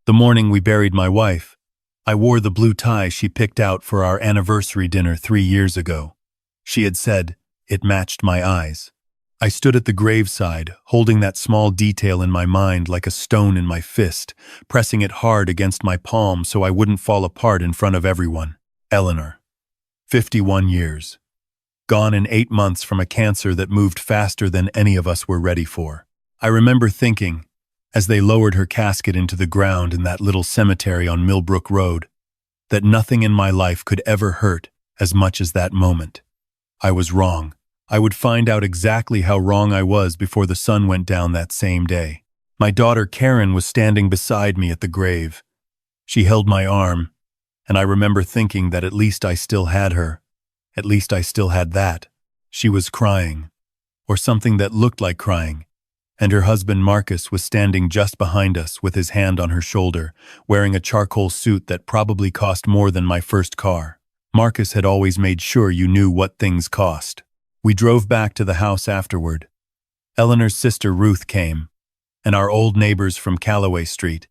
The morning we buried my wife, I wore the blue tie she picked out for our anniversary dinner 3 years ago. She had said it matched my eyes. I stood at the graveside, holding that small detail in my mind like a stone in my fist, pressing it hard against my palm so I wouldn't fall apart in front of everyone. Eleanor. 51 years. Gone in 8 months from a cancer that moved faster than any of us were ready for. I remember thinking, as they lowered her casket into the ground in that little cemetery on Millbrook Road, that nothing in my life could ever hurt as much as that moment. I was wrong. I would find out exactly how wrong I was before the sun went down that same day. My daughter Karen was standing beside me at the grave. She held my arm, and I remember thinking that at least I still had her. At least I still had that. She was crying, or something that looked like crying, and her husband Marcus was standing just behind us with his hand on her shoulder, wearing a charcoal suit that probably cost more than my first car. Marcus had always made sure you knew what things cost. We drove back to the house afterward. Eleanor's sister Ruth came, and our old neighbors from Callaway Street,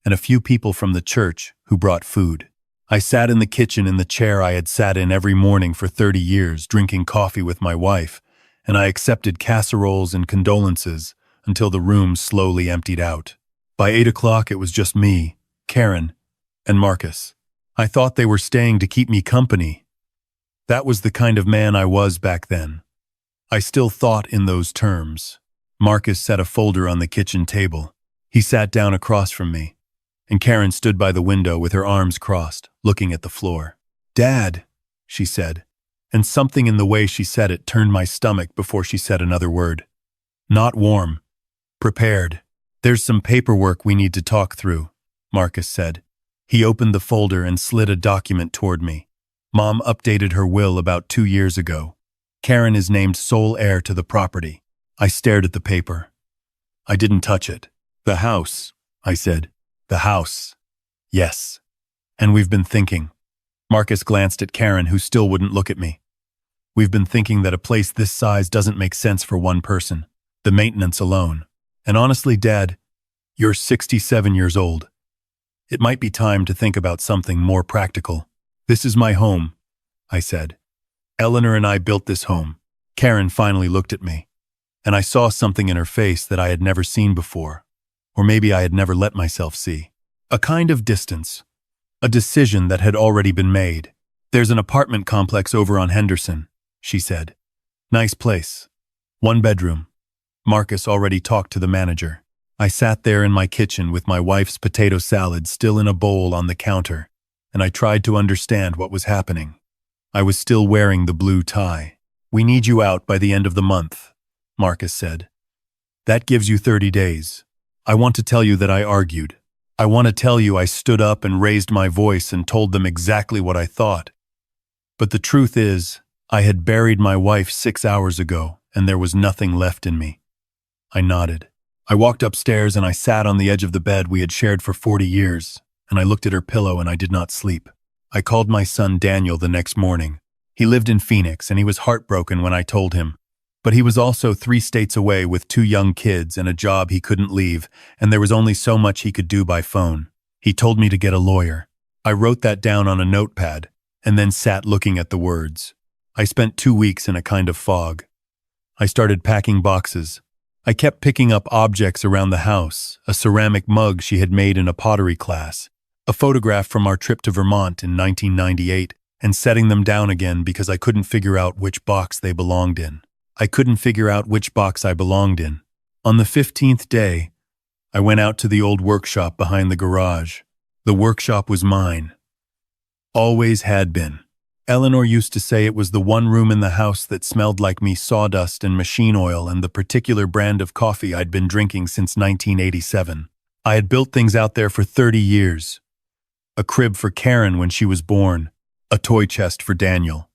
and a few people from the church who brought food. I sat in the kitchen in the chair I had sat in every morning for 30 years, drinking coffee with my wife, and I accepted casseroles and condolences until the room slowly emptied out. By 8 o'clock it was just me, Karen, and Marcus. I thought they were staying to keep me company. That was the kind of man I was back then. I still thought in those terms. Marcus set a folder on the kitchen table. He sat down across from me, and Karen stood by the window with her arms crossed, looking at the floor. "Dad," she said, and something in the way she said it turned my stomach before she said another word. "Not warm. Prepared. There's some paperwork we need to talk through," Marcus said. He opened the folder and slid a document toward me. Mom updated her will about 2 years ago. Karen is named sole heir to the property. I stared at the paper. I didn't touch it. "The house," I said. "The house." "Yes. And we've been thinking." Marcus glanced at Karen, who still wouldn't look at me. "We've been thinking that a place this size doesn't make sense for one person. The maintenance alone. And honestly, Dad, you're 67 years old. It might be time to think about something more practical." "This is my home," I said. "Eleanor and I built this home." Karen finally looked at me, and I saw something in her face that I had never seen before, or maybe I had never let myself see. A kind of distance, a decision that had already been made. "There's an apartment complex over on Henderson," she said. "Nice place. 1 bedroom. Marcus already talked to the manager." I sat there in my kitchen with my wife's potato salad still in a bowl on the counter, and I tried to understand what was happening. I was still wearing the blue tie. "We need you out by the end of the month," Marcus said. "That gives you 30 days. I want to tell you that I argued. I want to tell you I stood up and raised my voice and told them exactly what I thought. But the truth is, I had buried my wife 6 hours ago, and there was nothing left in me." I nodded. I walked upstairs and I sat on the edge of the bed we had shared for 40 years. And I looked at her pillow and I did not sleep. I called my son Daniel the next morning. He lived in Phoenix and he was heartbroken when I told him. But he was also 3 states away with 2 young kids and a job he couldn't leave, and there was only so much he could do by phone. He told me to get a lawyer. I wrote that down on a notepad and then sat looking at the words. I spent 2 weeks in a kind of fog. I started packing boxes. I kept picking up objects around the house, a ceramic mug she had made in a pottery class, a photograph from our trip to Vermont in 1998, and setting them down again because I couldn't figure out which box they belonged in. I couldn't figure out which box I belonged in. On the 15th day, I went out to the old workshop behind the garage. The workshop was mine. Always had been. Eleanor used to say it was the one room in the house that smelled like me sawdust and machine oil and the particular brand of coffee I'd been drinking since 1987. I had built things out there for 30 years. A crib for Karen when she was born, a toy chest for Daniel,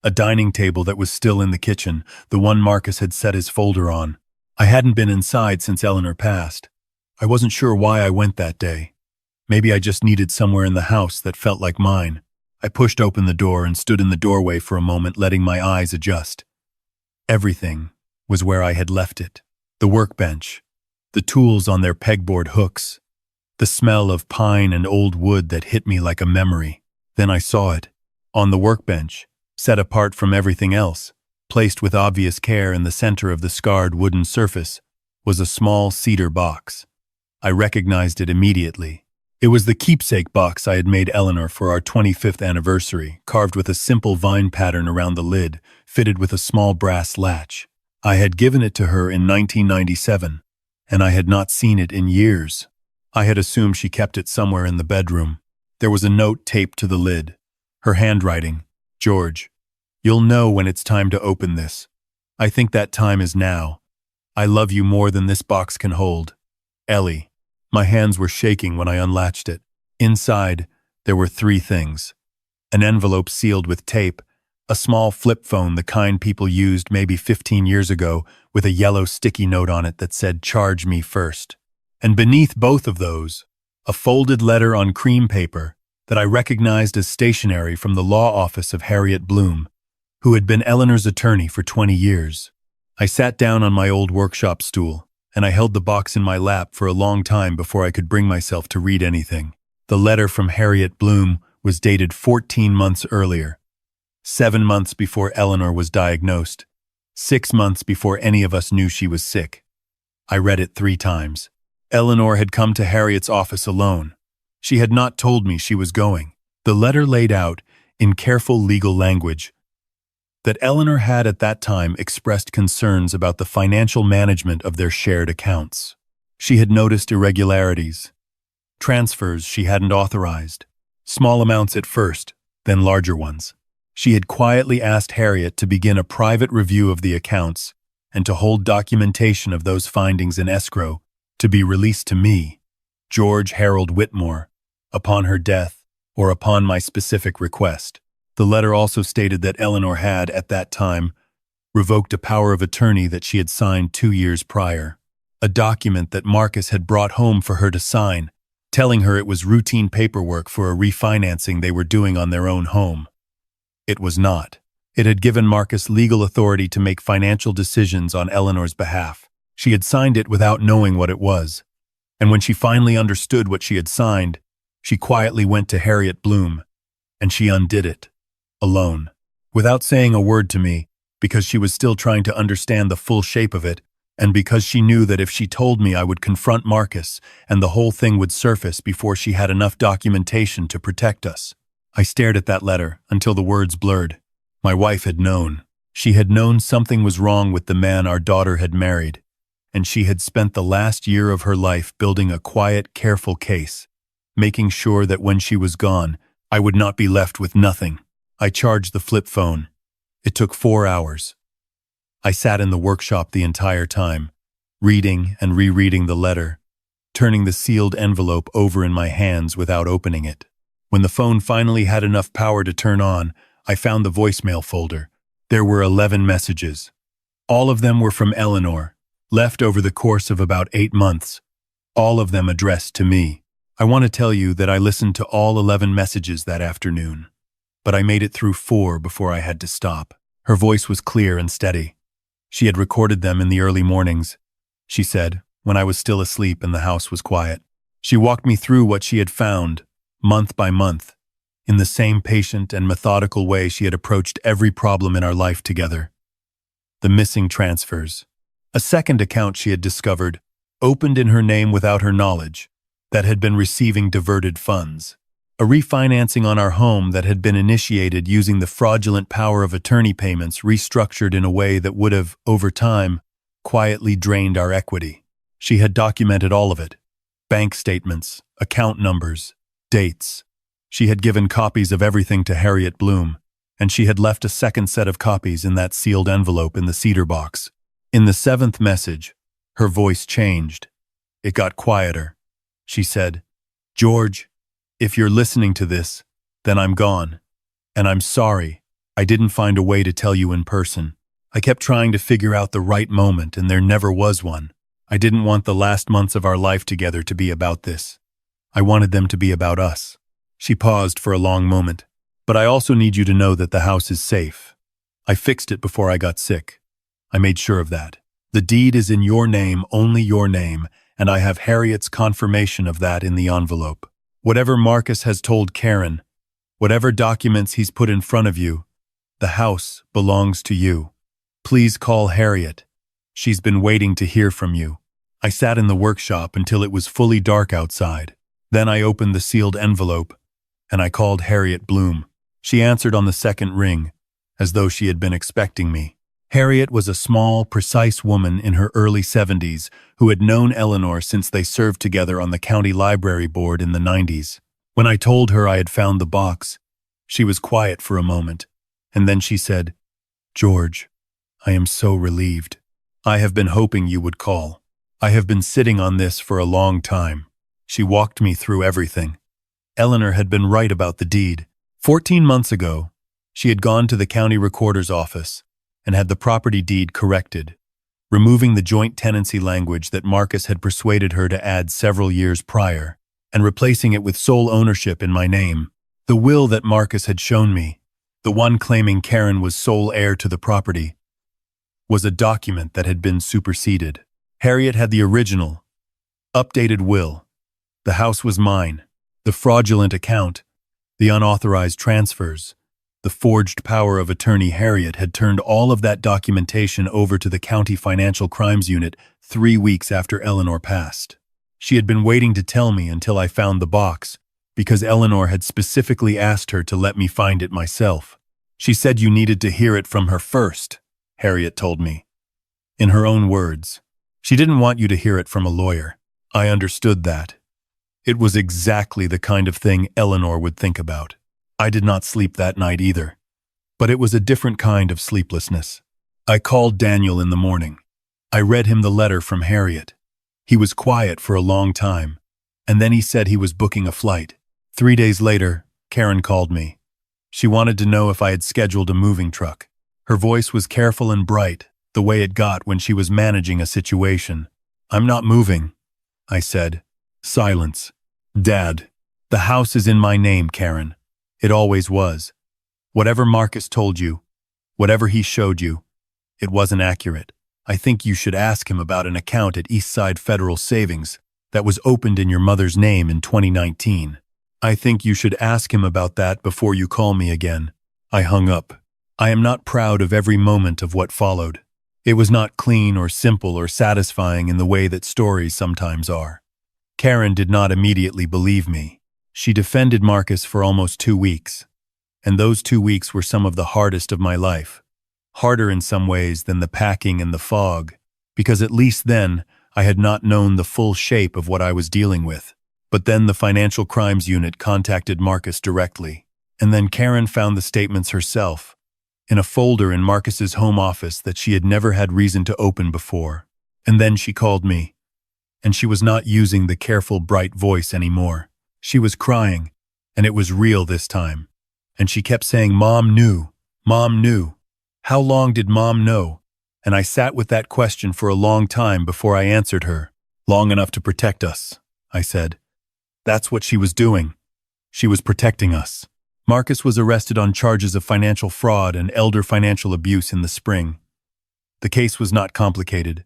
a dining table that was still in the kitchen, the one Marcus had set his folder on. I hadn't been inside since Eleanor passed. I wasn't sure why I went that day. Maybe I just needed somewhere in the house that felt like mine. I pushed open the door and stood in the doorway for a moment, letting my eyes adjust. Everything was where I had left it. The workbench, the tools on their pegboard hooks, the smell of pine and old wood that hit me like a memory. Then I saw it. On the workbench, set apart from everything else, placed with obvious care in the center of the scarred wooden surface, was a small cedar box. I recognized it immediately. It was the keepsake box I had made Eleanor for our 25th anniversary, carved with a simple vine pattern around the lid, fitted with a small brass latch. I had given it to her in 1997, and I had not seen it in years. I had assumed she kept it somewhere in the bedroom. There was a note taped to the lid. Her handwriting, "George, you'll know when it's time to open this. I think that time is now. I love you more than this box can hold. Ellie." My hands were shaking when I unlatched it. Inside, there were 3 things. An envelope sealed with tape, a small flip phone the kind people used maybe 15 years ago with a yellow sticky note on it that said, "Charge me first." And beneath both of those, a folded letter on cream paper that I recognized as stationery from the law office of Harriet Bloom, who had been Eleanor's attorney for 20 years. I sat down on my old workshop stool, and I held the box in my lap for a long time before I could bring myself to read anything. The letter from Harriet Bloom was dated 14 months earlier, 7 months before Eleanor was diagnosed, 6 months before any of us knew she was sick. I read it 3 times. Eleanor had come to Harriet's office alone. She had not told me she was going. The letter laid out, in careful legal language, that Eleanor had at that time expressed concerns about the financial management of their shared accounts. She had noticed irregularities, transfers she hadn't authorized, small amounts at first, then larger ones. She had quietly asked Harriet to begin a private review of the accounts and to hold documentation of those findings in escrow to be released to me, George Harold Whitmore, upon her death or upon my specific request. The letter also stated that Eleanor had, at that time, revoked a power of attorney that she had signed 2 years prior, a document that Marcus had brought home for her to sign, telling her it was routine paperwork for a refinancing they were doing on their own home. It was not. It had given Marcus legal authority to make financial decisions on Eleanor's behalf. She had signed it without knowing what it was, and when she finally understood what she had signed, she quietly went to Harriet Bloom, and she undid it. Alone, without saying a word to me, because she was still trying to understand the full shape of it, and because she knew that if she told me I would confront Marcus and the whole thing would surface before she had enough documentation to protect us. I stared at that letter until the words blurred. My wife had known. She had known something was wrong with the man our daughter had married, and she had spent the last year of her life building a quiet, careful case, making sure that when she was gone, I would not be left with nothing. I charged the flip phone. It took 4 hours. I sat in the workshop the entire time, reading and rereading the letter, turning the sealed envelope over in my hands without opening it. When the phone finally had enough power to turn on, I found the voicemail folder. There were 11 messages. All of them were from Eleanor, left over the course of about 8 months, all of them addressed to me. I want to tell you that I listened to all 11 messages that afternoon, but I made it through 4 before I had to stop. Her voice was clear and steady. She had recorded them in the early mornings, she said, when I was still asleep and the house was quiet. She walked me through what she had found, month by month, in the same patient and methodical way she had approached every problem in our life together. The missing transfers. A second account she had discovered, opened in her name without her knowledge, that had been receiving diverted funds. A refinancing on our home that had been initiated using the fraudulent power of attorney payments restructured in a way that would have, over time, quietly drained our equity. She had documented all of it. Bank statements, account numbers, dates. She had given copies of everything to Harriet Bloom, and she had left a second set of copies in that sealed envelope in the cedar box. In the 7th message, her voice changed. It got quieter. She said, "George, if you're listening to this, then I'm gone. And I'm sorry, I didn't find a way to tell you in person. I kept trying to figure out the right moment and there never was one. I didn't want the last months of our life together to be about this. I wanted them to be about us." She paused for a long moment. "But I also need you to know that the house is safe. I fixed it before I got sick. I made sure of that. The deed is in your name, only your name, and I have Harriet's confirmation of that in the envelope. Whatever Marcus has told Karen, whatever documents he's put in front of you, the house belongs to you. Please call Harriet. She's been waiting to hear from you. I sat in the workshop until it was fully dark outside. Then I opened the sealed envelope, and I called Harriet Bloom. She answered on the second ring, as though she had been expecting me. Harriet was a small, precise woman in her early 70s who had known Eleanor since they served together on the county library board in the 90s. When I told her I had found the box, she was quiet for a moment, and then she said, "George, I am so relieved. I have been hoping you would call. I have been sitting on this for a long time." She walked me through everything. Eleanor had been right about the deed. 14 months ago, she had gone to the county recorder's office and had the property deed corrected, removing the joint tenancy language that Marcus had persuaded her to add several years prior, and replacing it with sole ownership in my name. The will that Marcus had shown me, the one claiming Karen was sole heir to the property, was a document that had been superseded. Harriet had the original, updated will. The house was mine. The fraudulent account, the unauthorized transfers, the forged power of attorney Harriet had turned all of that documentation over to the County Financial Crimes Unit 3 weeks after Eleanor passed. She had been waiting to tell me until I found the box, because Eleanor had specifically asked her to let me find it myself. She said you needed to hear it from her first, Harriet told me. In her own words, she didn't want you to hear it from a lawyer. I understood that. It was exactly the kind of thing Eleanor would think about. I did not sleep that night either, but it was a different kind of sleeplessness. I called Daniel in the morning. I read him the letter from Harriet. He was quiet for a long time, and then he said he was booking a flight. 3 days later, Karen called me. She wanted to know if I had scheduled a moving truck. Her voice was careful and bright, the way it got when she was managing a situation. "I'm not moving," I said. Silence. "Dad, the house is in my name, Karen. It always was. Whatever Marcus told you, whatever he showed you, it wasn't accurate. I think you should ask him about an account at Eastside Federal Savings that was opened in your mother's name in 2019. I think you should ask him about that before you call me again." I hung up. I am not proud of every moment of what followed. It was not clean or simple or satisfying in the way that stories sometimes are. Karen did not immediately believe me. She defended Marcus for almost 2 weeks, and those 2 weeks were some of the hardest of my life. Harder in some ways than the packing and the fog, because at least then I had not known the full shape of what I was dealing with. But then the Financial Crimes Unit contacted Marcus directly, and then Karen found the statements herself, in a folder in Marcus's home office that she had never had reason to open before. And then she called me, and she was not using the careful, bright voice anymore. She was crying, and it was real this time. And she kept saying, "Mom knew, Mom knew." How long did Mom know? And I sat with that question for a long time before I answered her. "Long enough to protect us," I said. That's what she was doing. She was protecting us. Marcus was arrested on charges of financial fraud and elder financial abuse in the spring. The case was not complicated,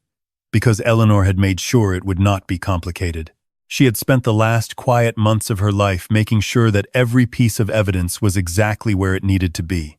because Eleanor had made sure it would not be complicated. She had spent the last quiet months of her life making sure that every piece of evidence was exactly where it needed to be,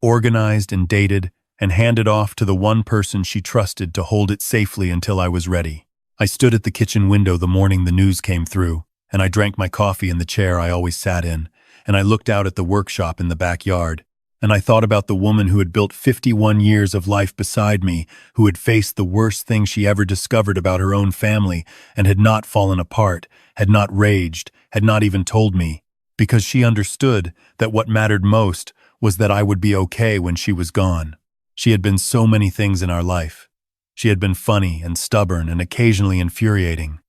organized and dated, and handed off to the one person she trusted to hold it safely until I was ready. I stood at the kitchen window the morning the news came through, and I drank my coffee in the chair I always sat in, and I looked out at the workshop in the backyard, and I thought about the woman who had built 51 years of life beside me, who had faced the worst thing she ever discovered about her own family and had not fallen apart, had not raged, had not even told me, because she understood that what mattered most was that I would be okay when she was gone. She had been so many things in our life. She had been funny and stubborn and occasionally infuriating.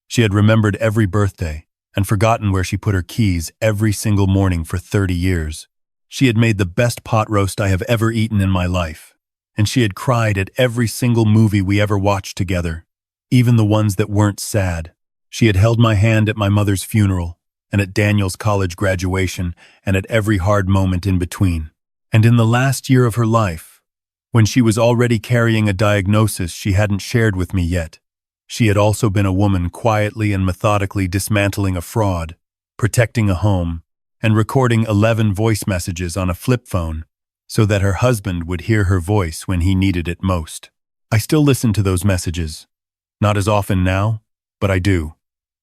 She had remembered every birthday and forgotten where she put her keys every single morning for 30 years. She had made the best pot roast I have ever eaten in my life, and she had cried at every single movie we ever watched together, even the ones that weren't sad. She had held my hand at my mother's funeral, and at Daniel's college graduation, and at every hard moment in between. And in the last year of her life, when she was already carrying a diagnosis she hadn't shared with me yet, She had also been a woman quietly and methodically dismantling a fraud, protecting a home, and recording 11 voice messages on a flip phone so that her husband would hear her voice when he needed it most. I still listen to those messages. Not as often now, but I do.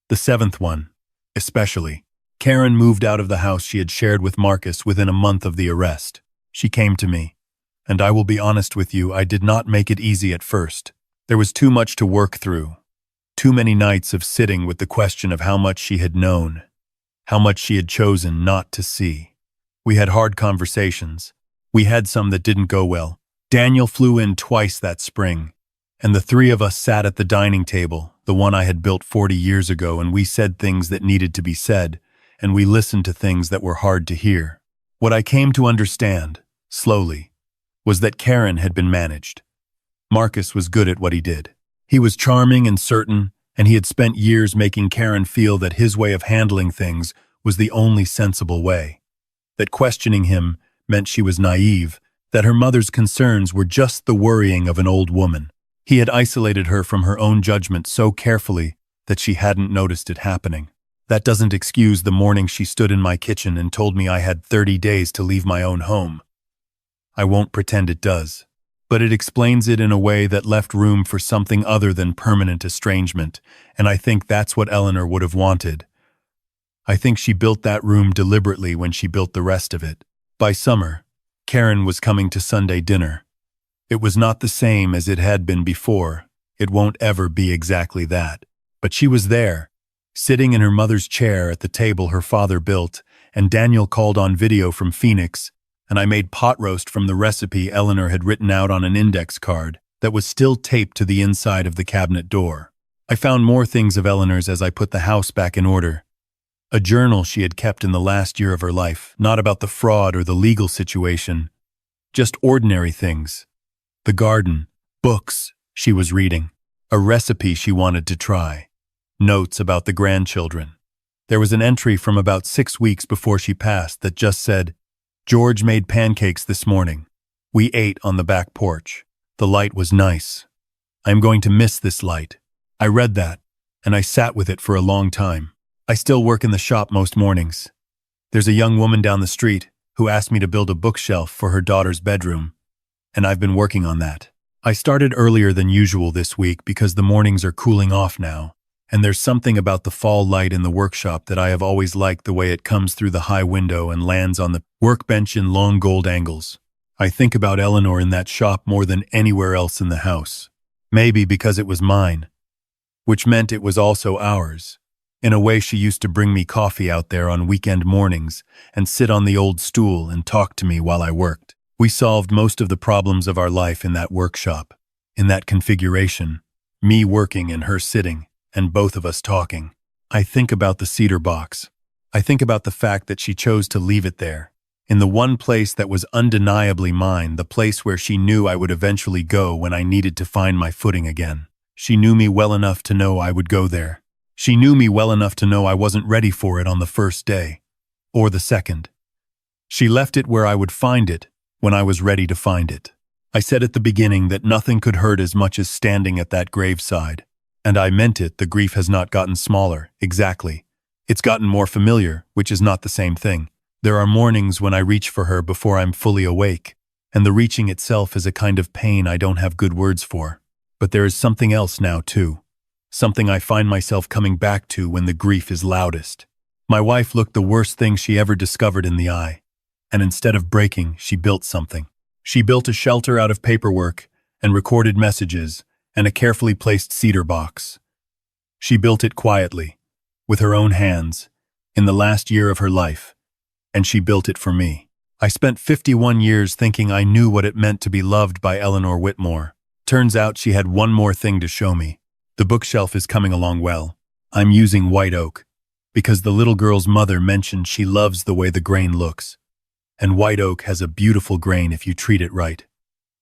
The seventh one, especially. Karen moved out of the house she had shared with Marcus within a month of the arrest. She came to me, and I will be honest with you, I did not make it easy at first. There was too much to work through. Too many nights of sitting with the question of how much she had known, how much she had chosen not to see. We had hard conversations. We had some that didn't go well. Daniel flew in twice that spring, and the three of us sat at the dining table, the one I had built 40 years ago, and we said things that needed to be said, and we listened to things that were hard to hear. What I came to understand, slowly, was that Karen had been managed. Marcus was good at what he did. He was charming and certain, and he had spent years making Karen feel that his way of handling things was the only sensible way. That questioning him meant she was naive, that her mother's concerns were just the worrying of an old woman. He had isolated her from her own judgment so carefully that she hadn't noticed it happening. That doesn't excuse the morning she stood in my kitchen and told me I had 30 days to leave my own home. I won't pretend it does. But it explains it in a way that left room for something other than permanent estrangement, and I think that's what Eleanor would have wanted. I think she built that room deliberately when she built the rest of it. By summer, Karen was coming to Sunday dinner. It was not the same as it had been before. It won't ever be exactly that. But she was there, sitting in her mother's chair at the table her father built, and Daniel called on video from Phoenix, and I made pot roast from the recipe Eleanor had written out on an index card that was still taped to the inside of the cabinet door. I found more things of Eleanor's as I put the house back in order. A journal she had kept in the last year of her life, not about the fraud or the legal situation, just ordinary things. The garden, books she was reading, a recipe she wanted to try, notes about the grandchildren. There was an entry from about 6 weeks before she passed that just said, "George made pancakes this morning. We ate on the back porch. The light was nice. I am going to miss this light." I read that, and I sat with it for a long time. I still work in the shop most mornings. There's a young woman down the street who asked me to build a bookshelf for her daughter's bedroom, and I've been working on that. I started earlier than usual this week because the mornings are cooling off now, and there's something about the fall light in the workshop that I have always liked, the way it comes through the high window and lands on the workbench in long gold angles. I think about Eleanor in that shop more than anywhere else in the house. Maybe because it was mine, which meant it was also ours. In a way, she used to bring me coffee out there on weekend mornings and sit on the old stool and talk to me while I worked. We solved most of the problems of our life in that workshop, in that configuration, me working and her sitting, and both of us talking. I think about the cedar box. I think about the fact that she chose to leave it there, in the one place that was undeniably mine, the place where she knew I would eventually go when I needed to find my footing again. She knew me well enough to know I would go there. She knew me well enough to know I wasn't ready for it on the first day, or the second. She left it where I would find it when I was ready to find it. I said at the beginning that nothing could hurt as much as standing at that graveside. And I meant it. The grief has not gotten smaller, exactly. It's gotten more familiar, which is not the same thing. There are mornings when I reach for her before I'm fully awake, and the reaching itself is a kind of pain I don't have good words for. But there is something else now, too. Something I find myself coming back to when the grief is loudest. My wife looked the worst thing she ever discovered in the eye, and instead of breaking, she built something. She built a shelter out of paperwork and recorded messages and a carefully placed cedar box. She built it quietly, with her own hands, in the last year of her life, and she built it for me. I spent 51 years thinking I knew what it meant to be loved by Eleanor Whitmore. Turns out she had one more thing to show me. The bookshelf is coming along well. I'm using white oak, because the little girl's mother mentioned she loves the way the grain looks. And white oak has a beautiful grain if you treat it right.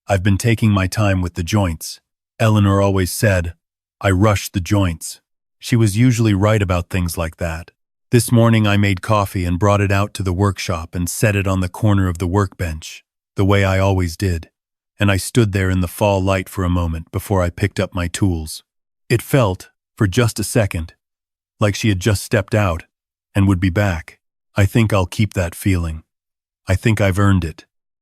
I've been taking my time with the joints. Eleanor always said, I rushed the joints. She was usually right about things like that. This morning I made coffee and brought it out to the workshop and set it on the corner of the workbench, the way I always did. And I stood there in the fall light for a moment before I picked up my tools. It felt, for just a second, like she had just stepped out and would be back. I think I'll keep that feeling. I think I've earned it.